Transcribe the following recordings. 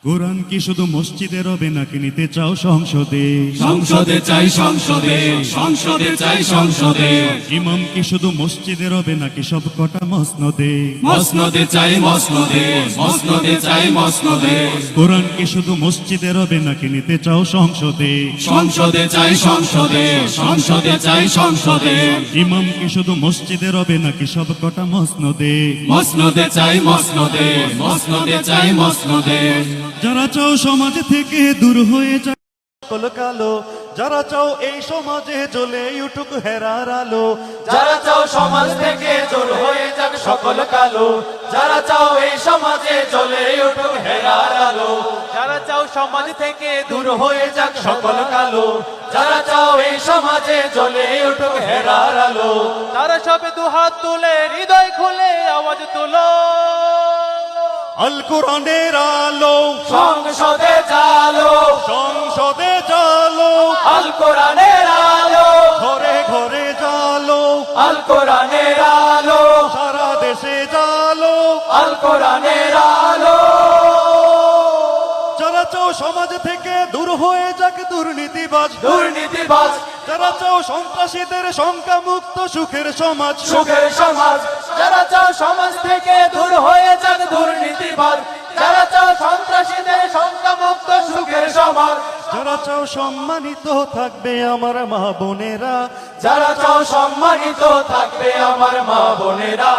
কোরআন কি শুধু মসজিদে রবে নাকি নিতে চাও সংসদে? সংসদে চাই সংসদে, সংসদে চাই সংসদে। ইমাম কি শুধু মসজিদে রবে নাকি সব কটা মসনদে? মসনদে চাই মসনদে, মসনদে চাই মসনদে। কোরআন কি শুধু মসজিদে রবে নাকি নিতে চাও সংসদে? সংসদে চাই সংসদে, সংসদে চাই সংসদে। ইমাম কি শুধু মসজিদে রবে নাকি সব কটা মসনদে? মসনদে চাই মসনদে, মসনদে চাই মসনদে। যারা চাও সমাজ থেকে দূর হয়ে যাক সকল কালো, যারা চাও এই সমাজে জ্বলে উঠুক হেরার আলো, যারা চাও সমাজ থেকে দূর হয়ে যাক সকল কালো, যারা চাও এই সমাজে জ্বলে উঠুক হেরার আলো, যারা চাও সমাজ থেকে দূর হয়ে যাক সকল কালো, যারা চাও এই সমাজে জ্বলে উঠুক হেরার আলো, তারা সবে দুহাত তুলে হৃদয় খুলে আওয়াজ তুলো, আল কোরআনের আলো সংসদে চালো, সংসদে চালো, আল কোরআনের আলো, ঘরে ঘরে জালো, আল কোরআনের আলো, সারা দেশে জালো। আল কোরআনের আলো। যারা চাও সমাজ থেকে দূর হয়ে যাক দুর্নীতিবাজ, দুর্নীতিবাজ যারা চাও সন্ত্রাসীদের সংখ্যা মুক্ত সুখের সমাজ, সুখের সমাজ, যারা চাও সমাজ থেকে দূর হয়ে যাক দুর্নীতিবাজ, যারা চাও সন্ত্রাসীদের সংখ্যা মুক্ত সুখের সমাজ, যারা চাও সম্মানিত থাকবে আমার মা বোনেরা, যারা চাও সম্মানিত থাকবে আমার মা বোনেরা,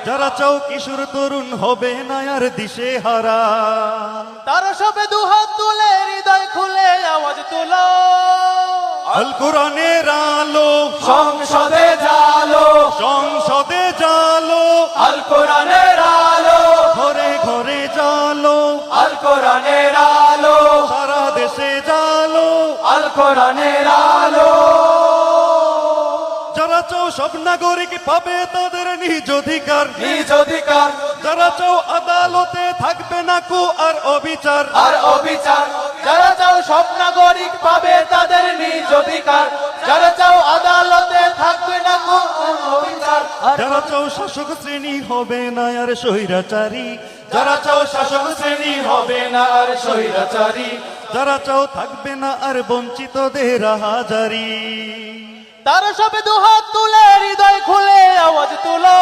যারা চাও কিশোর তরুণ হবে না আর দিশে হারা, তারা সবে দুহাত তুলে হৃদয় খুলে আওয়াজ তুলো, আল কোরআনের আলো সংসদে জালো, সংসদে জালো, আল কোরআনের আলো, ঘরে ঘরে জালো, আল কোরআনের আলো, সারা দেশে জালো। আল কোরআনের আলো। যারা চাও সব নাগরিক পাবে তাদের নিজ অধিকার, নিজ অধিকার যারা চাও আদালতে থাকবে না কু আর অবিচার, আর অবিচার, যারা চাও সব নাগরিক পাবে তাদের নিজ অধিকার, যারা চাও আদালতে থাকবে না কোনো অবিচার, যারা চাও শাসক শ্রেণী হবে না আর স্বৈরাচারী, যারা চাও শাসক শ্রেণী হবে না আর স্বৈরাচারী, যারা চাও থাকবে না আর বঞ্চিতদের হাজারি, তারা সবে দুহাত তুলে হৃদয় খুলে আওয়াজ তুলো,